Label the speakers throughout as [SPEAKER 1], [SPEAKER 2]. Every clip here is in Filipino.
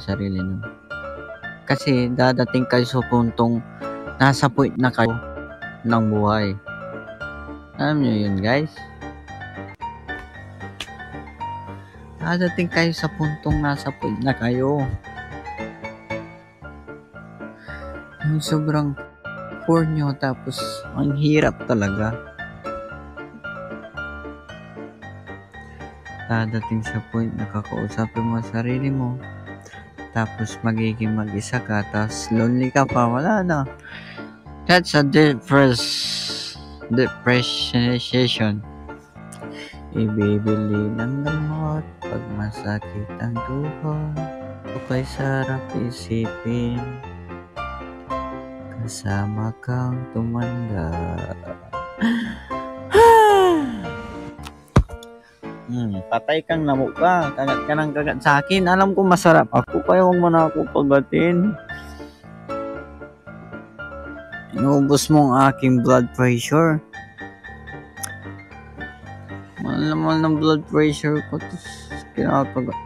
[SPEAKER 1] sarili nyo. Kasi dadating kayo sa puntong nasa point na kayo ng buhay. Alam nyo yun, guys? Dadating kayo sa puntong nasa point na kayo. Yung sobrang poor nyo, tapos ang hirap talaga. Dadating sa point na kakausapin mo sarili mo, tapos magiging mag-isa ka, tapos lonely ka pa, wala na. That's a depression. Ibibili ng gamot pag masakit ang tuhod, o kay sarap isipin kasama kang tumanda. Patay kang lamok ka, kagat ka ng kagat sa akin. Alam ko masarap ako, kaya huwag mo na ako pagatin. Inubos mo ang aking blood pressure. Malaman ng blood pressure ko, tapos kinakagat.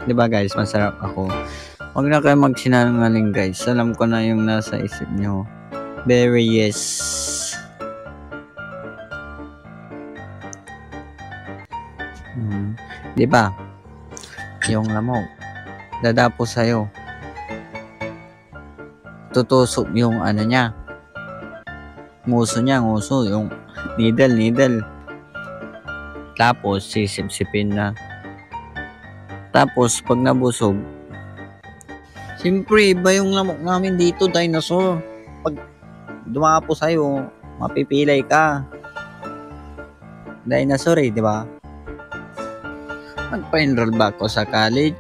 [SPEAKER 1] Diba guys, masarap ako. Huwag na kayo magsinungaling guys. Alam ko na yung nasa isip nyo. Very yes. Diba? Yung lamok dadapo sa'yo. Tutusok yung ano niya. Nguso niya, yung needle. Tapos sisipsipin na. Tapos pag nabusog, siyempre iba yung lamok namin dito, dinosaur. Pag dumapo sa'yo, mapipilay ka. Dinosaur di ba? Magpa-enroll ba ako sa college?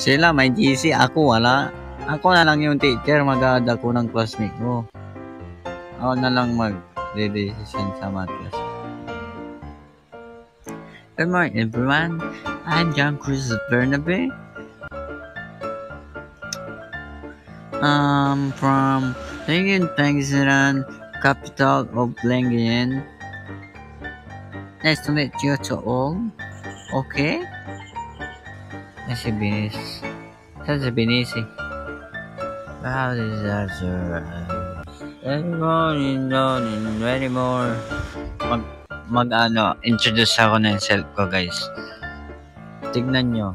[SPEAKER 1] Sila may GC, ako wala. Ako na lang yung teacher, mag-add ako ng classmate ko. Ako na lang mag-decision sa mga class. Good morning everyone, I'm John Cruz Bernabe. From Lingayen, Pangasinan, capital of Lingayen. Nice to meet you to all. Okay? Nasi binis. Sa binisi. How is that, sir? Anymore. Introduce ako ng self ko, guys. Tignan nyo.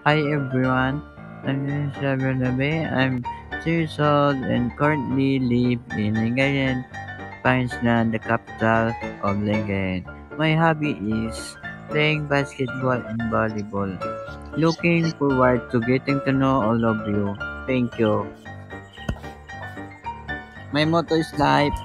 [SPEAKER 1] Hi everyone. I'm Bernabe. I'm 2 years old and currently live in Lingayen, Pangasinan, the capital of Lingayen. My hobby is playing basketball and volleyball. Looking forward to getting to know all of you. Thank you. My motto is life.